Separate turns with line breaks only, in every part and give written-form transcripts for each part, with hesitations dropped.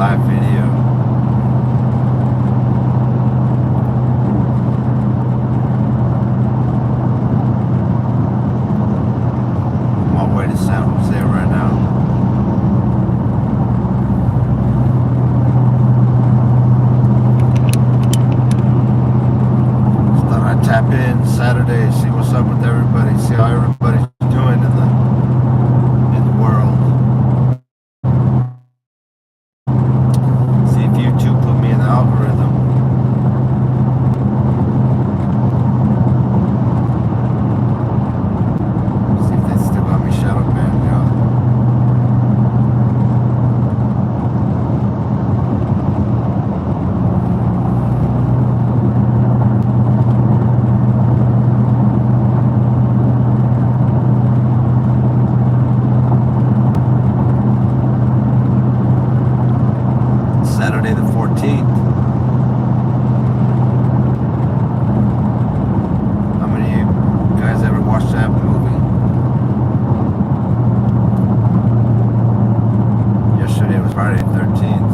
live video. I'm on my way to San Jose right now. Just thought I'd tap in Saturday, see what's up with everybody, see how everybody's doing in the world. See if YouTube put me in the algorithm. See if they still got me shadow banned, y'all. Saturday the 14th. How many of you guys ever watched that movie? Yesterday was Friday the 13th.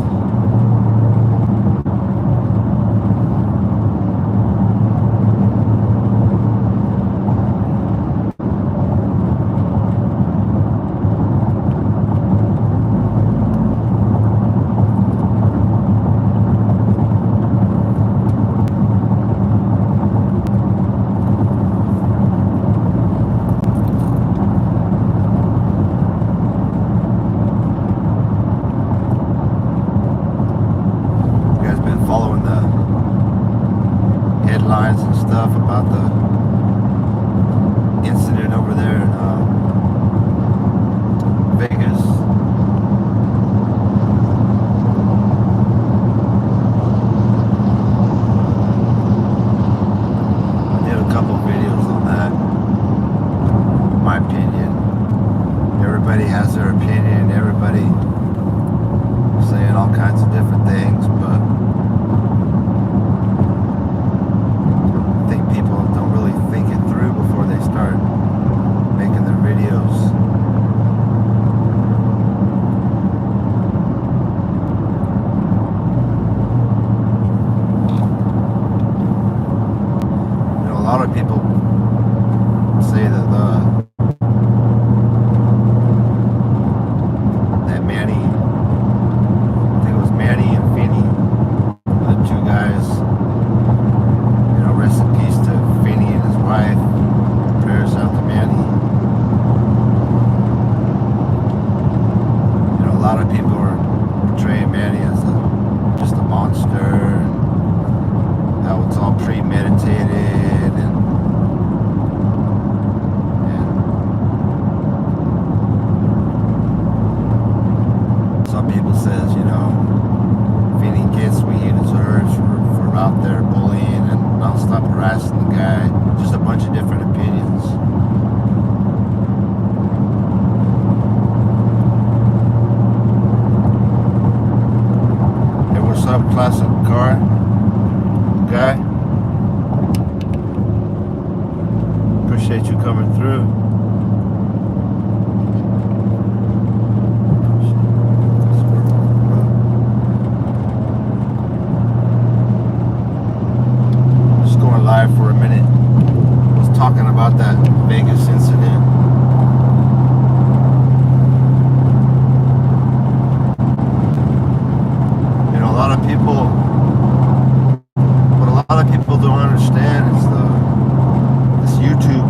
Following the headlines and stuff about the incident over there in Vegas. I did a couple of videos on that. My opinion. Everybody has their opinion. Everybody saying all kinds of different things, but people don't really think it through before they start making their videos. You know, a lot of people say that that Manny, I think it was Manny and Finny, the two guys. Rest in peace to Finny and his wife. Prayers out to Manny. You know, a lot of people are portraying Manny as just a monster, and how it's all premeditated, and some people says, you know, Finny gets what he deserves for out there bullying and I'll stop harassing the guy. Just a bunch of different opinions. Hey, what's up, classic car guy? Appreciate you coming through. Live for a minute. I was talking about that Vegas incident. You know, a lot of people, what a lot of people don't understand is this YouTube.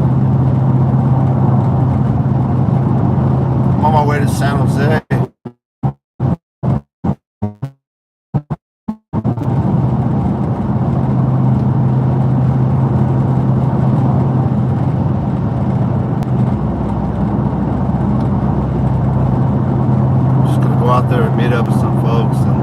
I'm on my way to San Jose. Out there and meet up with some folks and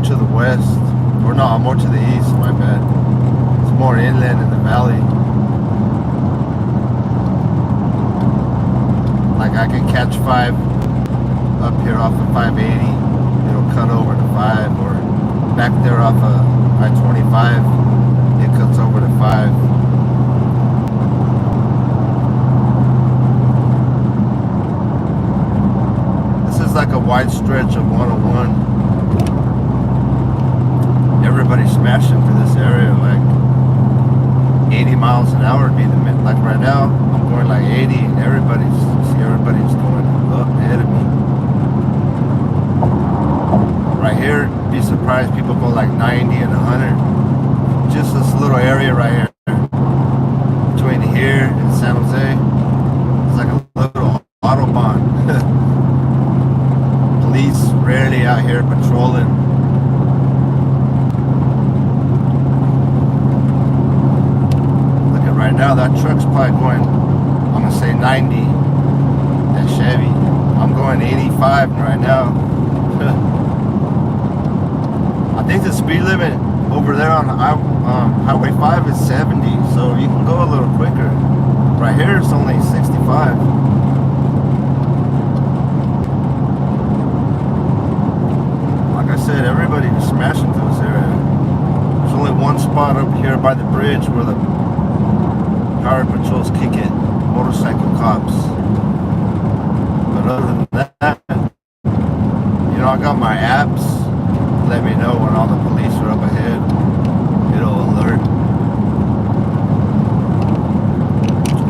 to the west. Or no, more to the east, my bad. It's more inland in the valley. Like I could catch 5 up here off of 580. It'll cut over to 5, or back there off of I-25, it cuts over to 5. This is like a wide stretch of 101. Everybody's smashing through this area like 80 miles an hour would be the minute. Like right now, I'm going like 80, and everybody's going up ahead of me. Right here, be surprised people go like 90 and 100. Just this little area right here between here and San Jose. It's like a little autobahn. Police rarely out here patrolling. Look at right now, that truck's probably going, I'm gonna say 90. That Chevy. I'm going 85 right now. I think the speed limit over there on Highway 5 is 70, so you can go a little quicker. Right here it's only 65. Like I said, everybody is smashing through this area. There's only one spot up here by the bridge where the power patrols kick it, motorcycle cops. But other than that, you know, I got my apps. Let me know when all the police are up ahead. It'll alert.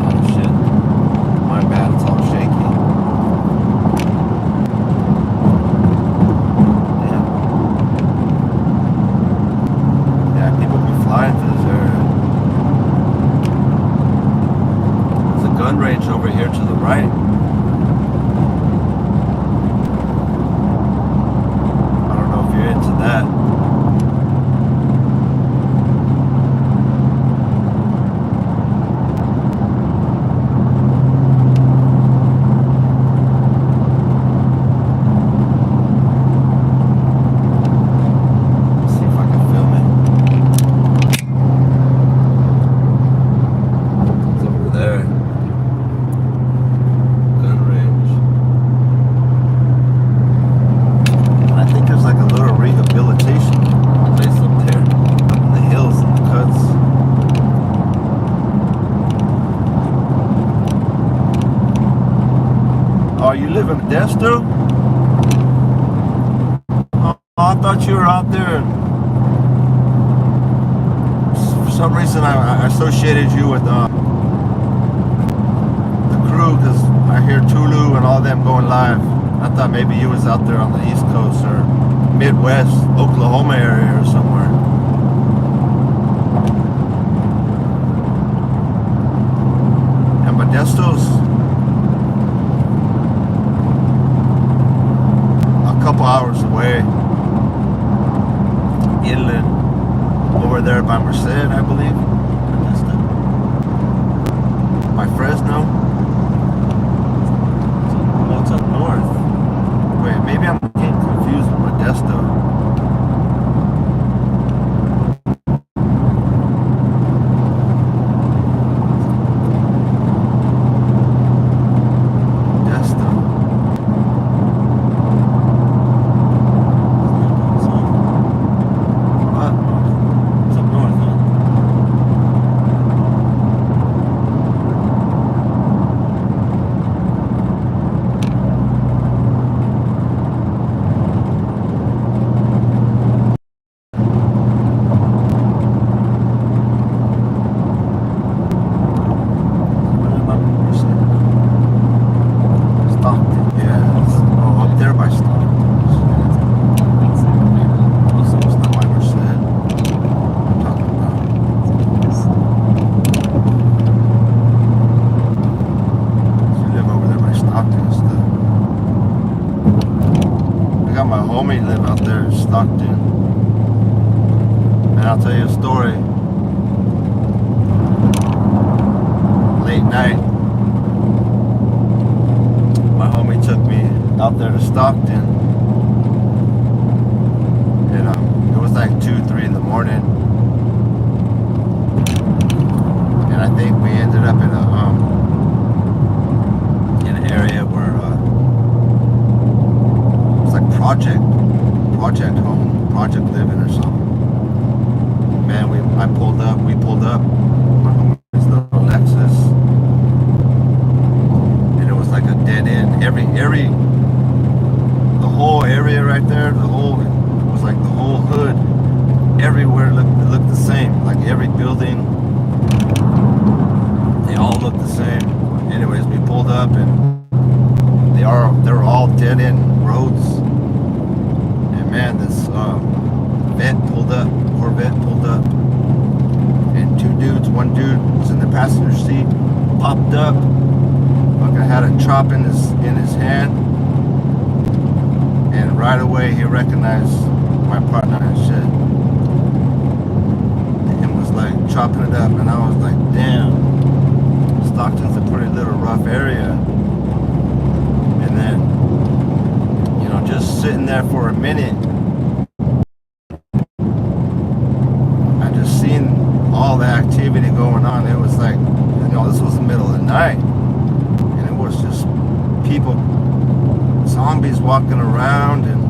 Oh shit. My bad, it's all shaky. Damn. Yeah, people be flying through this area. There's a gun range over here to the right. Into that. Let's see if I can film it. It's over there. Gun range. And I think there's like a little rehabilitation place up there, up in the hills and the cuts. Oh, you live in Modesto? Oh, I thought you were out there. For some reason, I associated you with the crew, because I hear Tulu and all them going live. I thought maybe you was out there on the East Coast or Midwest, Oklahoma area or somewhere. And Modesto's a couple hours away, inland, over there by Merced, I believe. Modesto. By Fresno. Oh, it's up north. Wait, maybe I'm getting confused with Modesto. Stockton. And I'll tell you a story. Late night, my homie took me out there to Stockton. And We pulled up, this little Lexus, and it was like a dead end. The whole area right there, it was like the whole hood, everywhere looked the same. Like every building, they all looked the same. Anyways, we pulled up and they were all dead end roads. And man, this Corvette pulled up, and one dude was in the passenger seat, popped up, like I had a chop in his hand, and right away he recognized my partner and shit, and was like chopping it up, and I was like, damn, Stockton's a pretty little rough area. And then, just sitting there for a minute, all the activity going on. It was like, this was the middle of the night, and it was just people, zombies walking around, and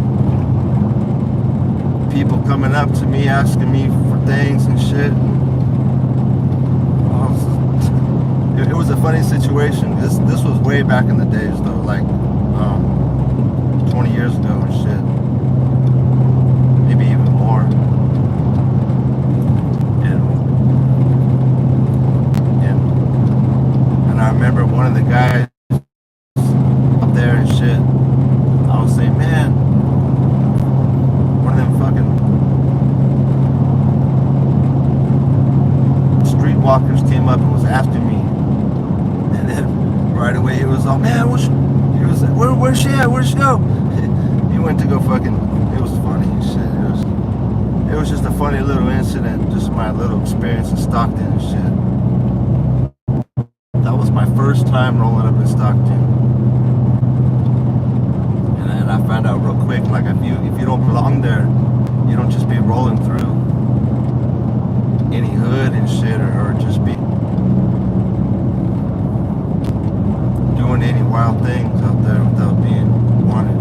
people coming up to me asking me for things and shit. It was a funny situation. This was way back in the days though, like 20 years ago and shit, maybe even more. I remember one of the guys up there and shit, I was saying, man, one of them fucking streetwalkers came up and was after me. And then right away he was all, man, where's she at? Where'd she go? He went to go fucking, it was funny and shit. It was just a funny little incident, just my little experience in Stockton and shit. That was my first time rolling up in Stockton, and I found out real quick, like if you don't belong there, you don't just be rolling through any hood and shit, or just be doing any wild things out there without being wanted.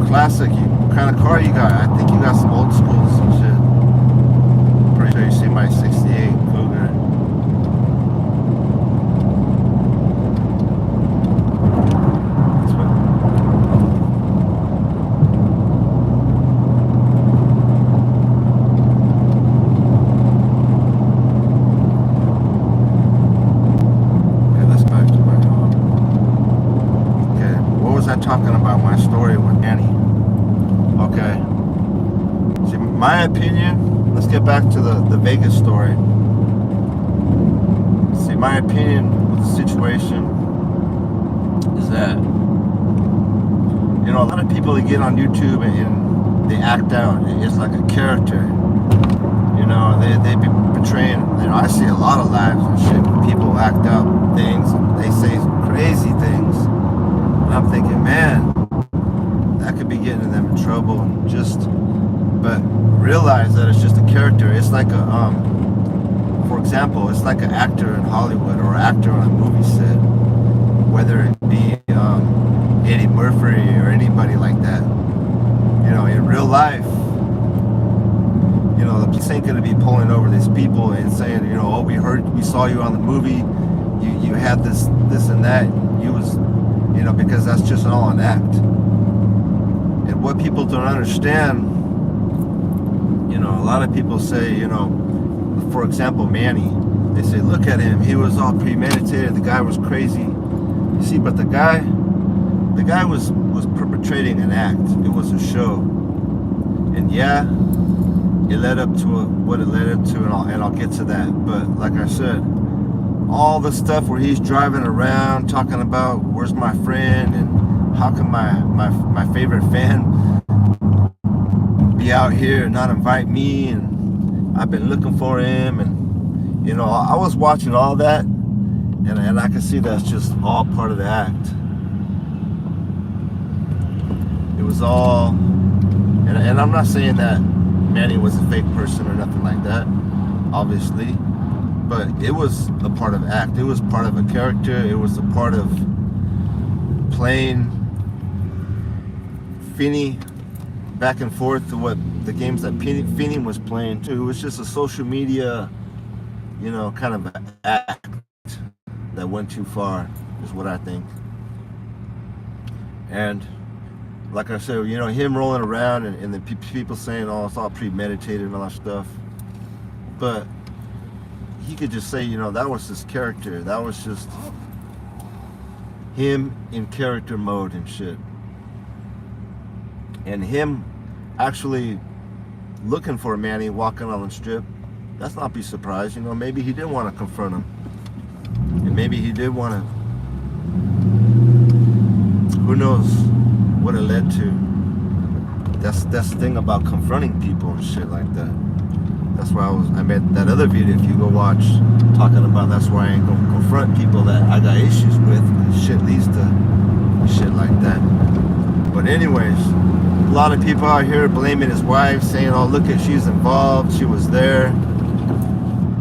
Classic, what kind of car you got? I think you got some old schools and shit. Pretty sure you see my 68 Cougar. Okay, let's back to my home. Okay, what was I talking about? My story with Annie. Okay. See, my opinion, let's get back to the Vegas story. See, my opinion with the situation is that, a lot of people that get on YouTube and they act out. It's like a character. They be portraying, I see a lot of lives and shit where people act out things and they say crazy things. And I'm thinking, man, that could be getting them in trouble, and but realize that it's just a character. It's like for example, it's like an actor in Hollywood or an actor on a movie set, whether it be Eddie Murphy or anybody like that. In real life, the police ain't gonna be pulling over these people and saying, oh, we saw you on the movie, you had this and that, you was, because that's just all an act. And what people don't understand, a lot of people say, for example, Manny, they say, look at him, he was all premeditated, the guy was crazy. You see, but the guy was perpetrating an act. It was a show. And yeah, it led up to what it led up to, and I'll get to that. But like I said, all the stuff where he's driving around talking about where's my friend and how can my favorite fan be out here and not invite me, and I've been looking for him, and I was watching all that, and I can see that's just all part of the act. It was all, and I'm not saying that Manny was a fake person or nothing like that, obviously. But it was a part of act. It was part of a character. It was a part of playing Finney back and forth to what the games that Finney was playing too. It was just a social media, kind of an act that went too far, is what I think. And like I said, him rolling around and the people saying, oh, it's all premeditated and all that stuff. But he could just say, that was his character. That was just him in character mode and shit. And him actually looking for Manny walking on the strip, let's not be surprised. Maybe he did want to confront him. And maybe he did want to, who knows what it led to. That's the thing about confronting people and shit like that. That's why I made that other video, if you go watch, talking about that's why I ain't gonna confront people that I got issues with. Shit leads to shit like that. But anyways, a lot of people out here blaming his wife, saying, oh, look at, she's involved, she was there.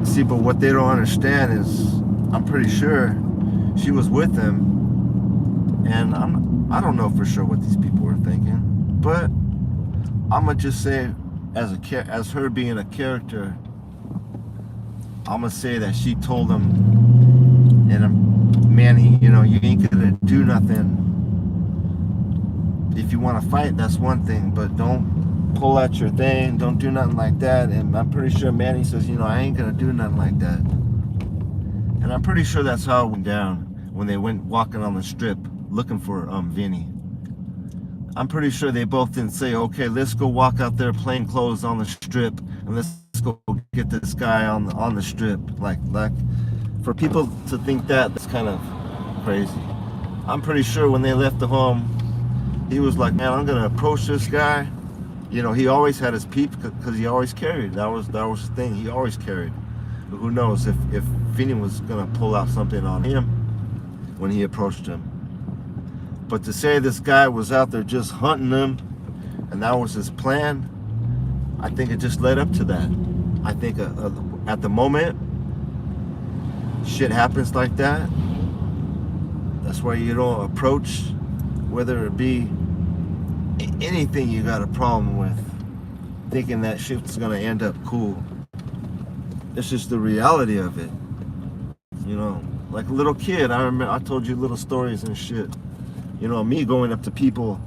See, but what they don't understand is, I'm pretty sure she was with him, and I don't know for sure what these people were thinking, but I'm gonna just say, as her being a character, I'm gonna say that she told him, and Manny, you ain't gonna do nothing. If you want to fight, that's one thing, but don't pull out your thing, don't do nothing like that. And I'm pretty sure Manny says, I ain't gonna do nothing like that. And I'm pretty sure that's how it went down when they went walking on the strip looking for Vinny. I'm pretty sure they both didn't say, okay, let's go walk out there plain clothes on the strip and let's go get this guy on the strip. Like for people to think that's kind of crazy. I'm pretty sure when they left the home, he was like, man, I'm gonna approach this guy. He always had his peep because he always carried. That was the thing. He always carried. But who knows if Finney was gonna pull out something on him when he approached him. But to say this guy was out there just hunting him and that was his plan, I think it just led up to that. I think at the moment, shit happens like that. That's why you don't approach, whether it be anything you got a problem with, thinking that shit's gonna end up cool. It's just the reality of it. Like a little kid, I remember I told you little stories and shit. Me going up to people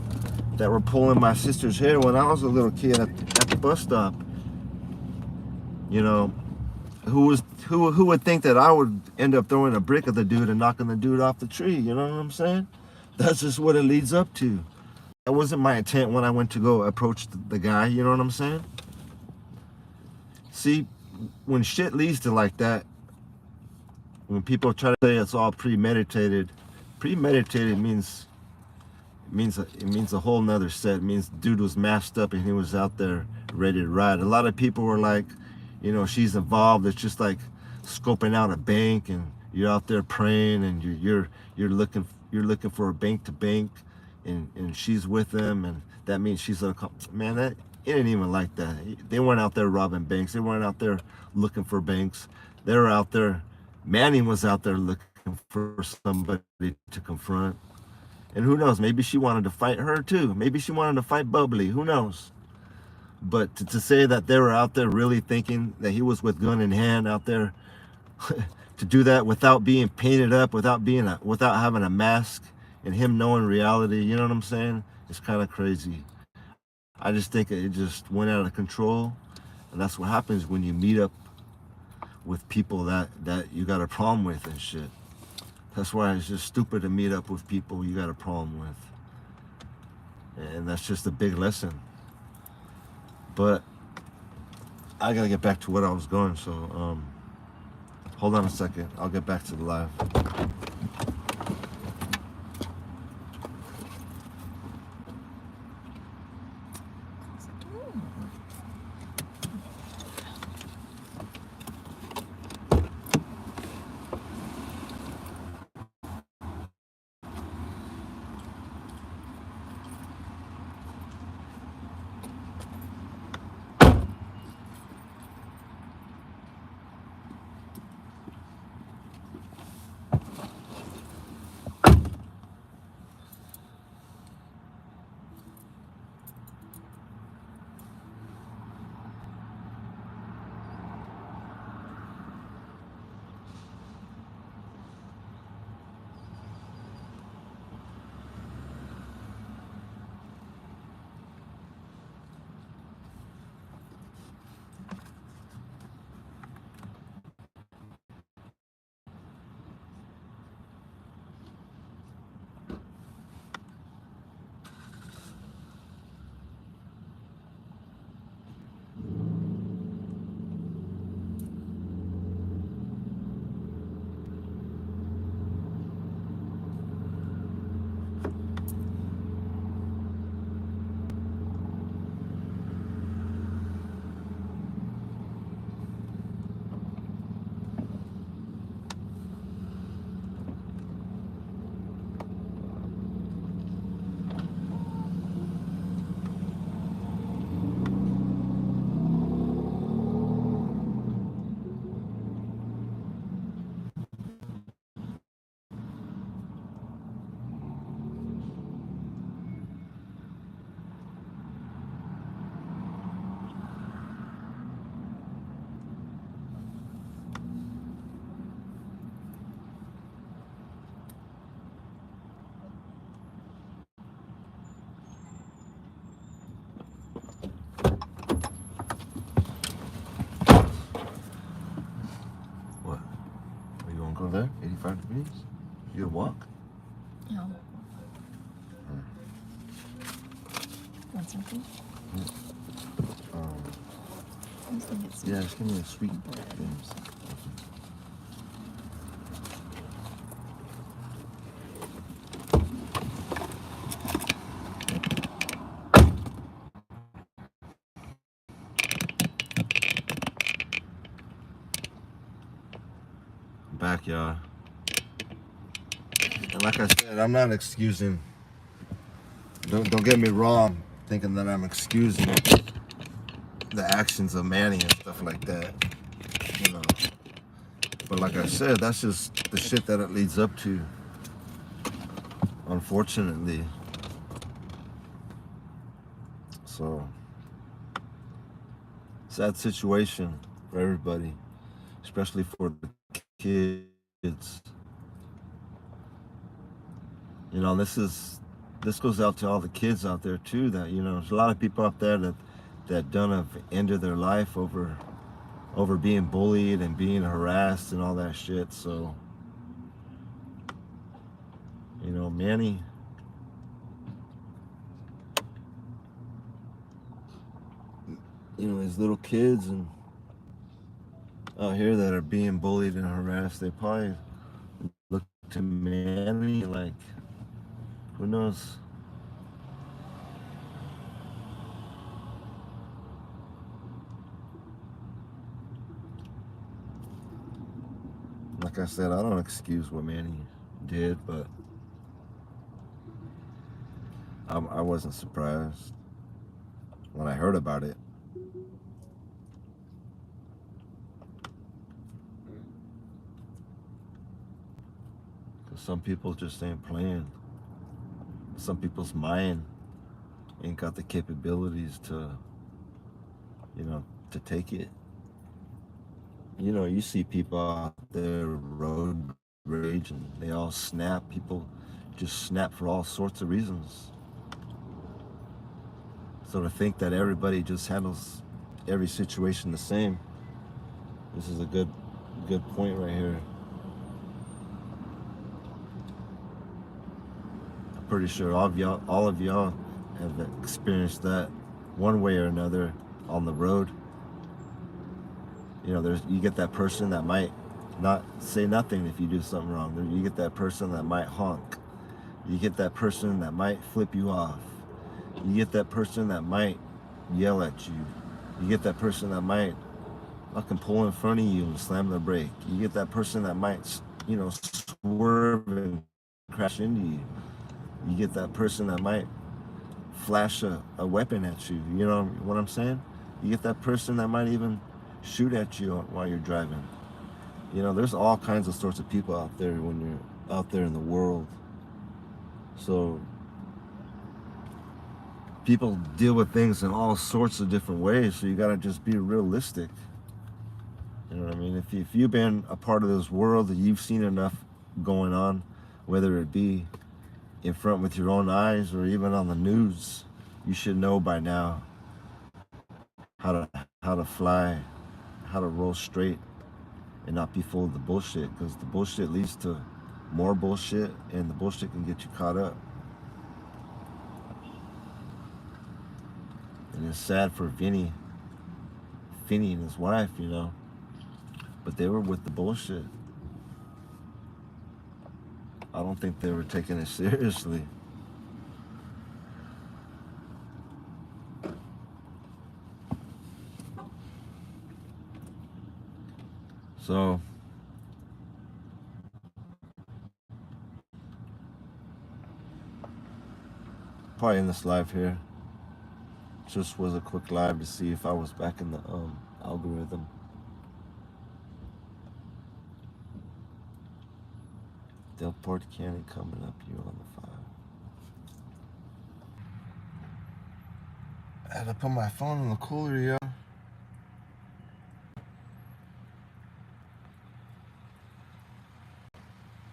that were pulling my sister's hair when I was a little kid at the bus stop. Who would think that I would end up throwing a brick at the dude and knocking the dude off the tree? You know what I'm saying? That's just what it leads up to. That wasn't my intent when I went to go approach the guy. You know what I'm saying? See, when shit leads to like that, when people try to say it's all premeditated means a whole nother set. It means dude was masked up and he was out there ready to ride. A lot of people were like, she's involved. It's just like scoping out a bank and you're out there praying and you're looking for a bank to bank and she's with them and that means she's gonna come. Man, it ain't even like that. They weren't out there robbing banks. They weren't out there looking for banks. They were out there. Manny was out there looking for somebody to confront. And who knows, maybe she wanted to fight her too. Maybe she wanted to fight Bubbly, who knows? But to say that they were out there really thinking that he was with gun in hand out there, to do that without being painted up, without having a mask, and him knowing reality, you know what I'm saying? It's kind of crazy. I just think it just went out of control, and that's what happens when you meet up with people that you got a problem with and shit. That's why it's just stupid to meet up with people you got a problem with. And that's just a big lesson. But I gotta get back to what I was going, so hold on a second. I'll get back to the live. 5 minutes? You walk?
No. Want something? I just think it's
Yeah, just give me a sweet
bread.
Back, y'all. And like I said, I'm not excusing. Don't get me wrong, thinking that I'm excusing the actions of Manny and stuff like that. You know. But like I said, that's just the shit that it leads up to. Unfortunately. So, sad situation for everybody, especially for the kids. You know, this goes out to all the kids out there too. That, you know, there's a lot of people out there that done have ended their life over being bullied and being harassed and all that shit. So, you know, Manny, you know, these little kids and out here that are being bullied and harassed, they probably look to Manny like, who knows? Like I said, I don't excuse what Manny did, but I wasn't surprised when I heard about it. Because some people just ain't playing. Some people's mind ain't got the capabilities to, you know, to take it. You know, you see people out there road rage and they all snap. People just snap for all sorts of reasons. So to think that everybody just handles every situation the same, this is a good point right here. I'm pretty sure all of y'all have experienced that one way or another on the road. You know, you get that person that might not say nothing if you do something wrong. You get that person that might honk. You get that person that might flip you off. You get that person that might yell at you. You get that person that might fucking pull in front of you and slam the brake. You get that person that might, you know, swerve and crash into you. You get that person that might flash a weapon at you. You know what I'm saying? You get that person that might even shoot at you while you're driving. You know, there's all kinds of sorts of people out there when you're out there in the world. So people deal with things in all sorts of different ways, so you gotta just be realistic. You know what I mean? If you've been a part of this world and you've seen enough going on, whether it be in front with your own eyes or even on the news, you should know by now how to fly, how to roll straight and not be full of the bullshit, because the bullshit leads to more bullshit and the bullshit can get you caught up. And it's sad for Finney and his wife, you know, but they were with the bullshit. I don't think they were taking it seriously. So probably in this live here, just was a quick live to see if I was back in the algorithm. Delport County coming up, you on the 5. I had to put my phone in the cooler, yo.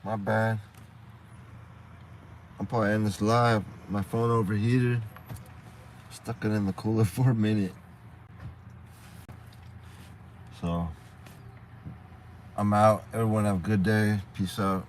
My bad. I'm probably in this live. My phone overheated. Stuck it in the cooler for a minute. So I'm out. Everyone have a good day. Peace out.